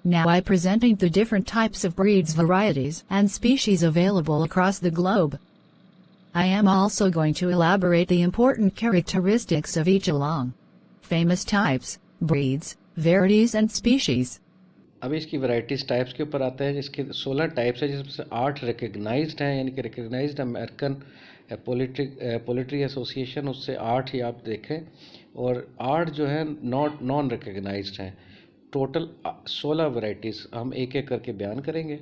Now I presenting the different types of breeds, varieties, and species available across the globe. I am also going to elaborate the important characteristics of each along famous types, breeds, varieties and species. अब इसकी varieties types के ऊपर आता है। इसके 16 types है जिसमें से 8 रिकग्नाइज्ड हैं, यानी कि रिकग्नाइज्ड अमेरिकन पोल्ट्री एसोसिएशन, उससे 8 ही आप देखें, और 8 जो हैं नॉन रिकग्नाइज्ड हैं। टोटल 16 वैरायटीज़ हम एक एक करके बयान करेंगे।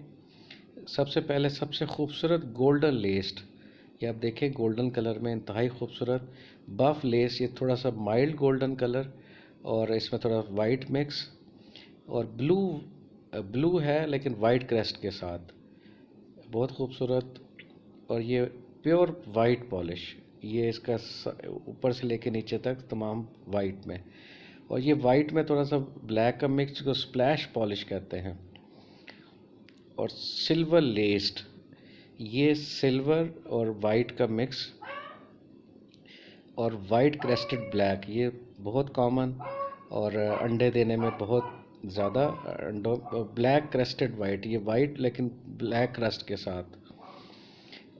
सबसे पहले सबसे खूबसूरत गोल्डन लेस्ड, ये आप देखें गोल्डन कलर में इंतहाई खूबसूरत। बफ लेस, ये थोड़ा सा माइल्ड गोल्डन कलर और इसमें थोड़ा वाइट मिक्स, और ब्लू है लेकिन वाइट क्रेस्ट के साथ, बहुत खूबसूरत। और ये प्योर वाइट पॉलिश, ये इसका ऊपर से लेके नीचे तक तमाम वाइट में, और ये वाइट में थोड़ा सा ब्लैक का मिक्स को स्प्लैश पॉलिश कहते हैं। और सिल्वर लेस्ड, ये सिल्वर और वाइट का मिक्स, और वाइट क्रेस्टेड ब्लैक, ये बहुत कॉमन और अंडे देने में बहुत ज़्यादा। ब्लैक क्रेस्टेड वाइट, ये वाइट लेकिन ब्लैक क्रस्ट के साथ।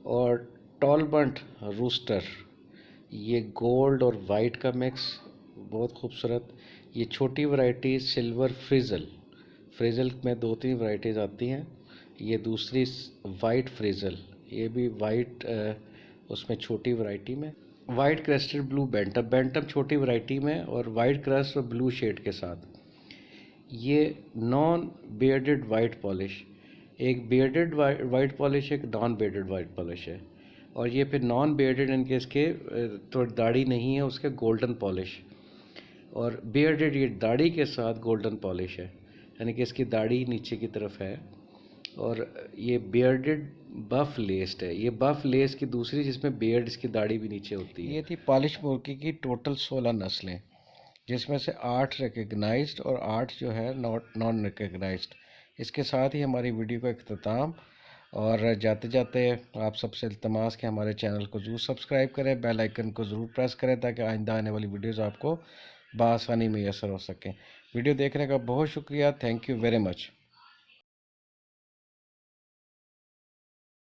और टॉलबंट रूस्टर, ये गोल्ड और वाइट का मिक्स, बहुत खूबसूरत। ये छोटी वैरायटी सिल्वर फ्रिजल में 2-3 वैरायटीज़ आती हैं। ये दूसरी वाइट फ्रिजल, ये भी वाइट उसमें छोटी वैरायटी में। वाइट क्रेस्टेड ब्लू बैंटम छोटी वैरायटी में और वाइट क्रस्ट और ब्लू शेड के साथ। ये नॉन बियर्डेड वाइट पॉलिश, एक बियर्डेड वाइट पॉलिश, एक नॉन बियर्डेड वाइट पॉलिश है। और ये फिर नॉन बियर्डेड इनके इसके थोड़ी दाढ़ी नहीं है उसके, गोल्डन पॉलिश। और बियर्डेड ये दाढ़ी के साथ गोल्डन पॉलिश है, यानी कि इसकी दाढ़ी नीचे की तरफ है। और ये बियर्डेड बफ लेस्ड है, ये बफ लेस की दूसरी जिसमें बियर्ड, इसकी दाढ़ी भी नीचे होती है। ये थी पॉलिश मुर्गी की टोटल 16 नस्लें, जिसमें से 8 रिकग्नाइज्ड और 8 जो है नॉन रिकग्नाइज्ड। इसके साथ ही हमारी वीडियो का इख्तिताम, और जाते जाते आप सबसे इल्तमास कि हमारे चैनल को ज़रूर सब्सक्राइब करें, बेल आइकन को ज़रूर प्रेस करें ताकि आइंदा आने वाली वीडियोज़ आपको बआसानी मैसर हो सकें। वीडियो देखने का बहुत शुक्रिया, थैंक यू वेरी मच।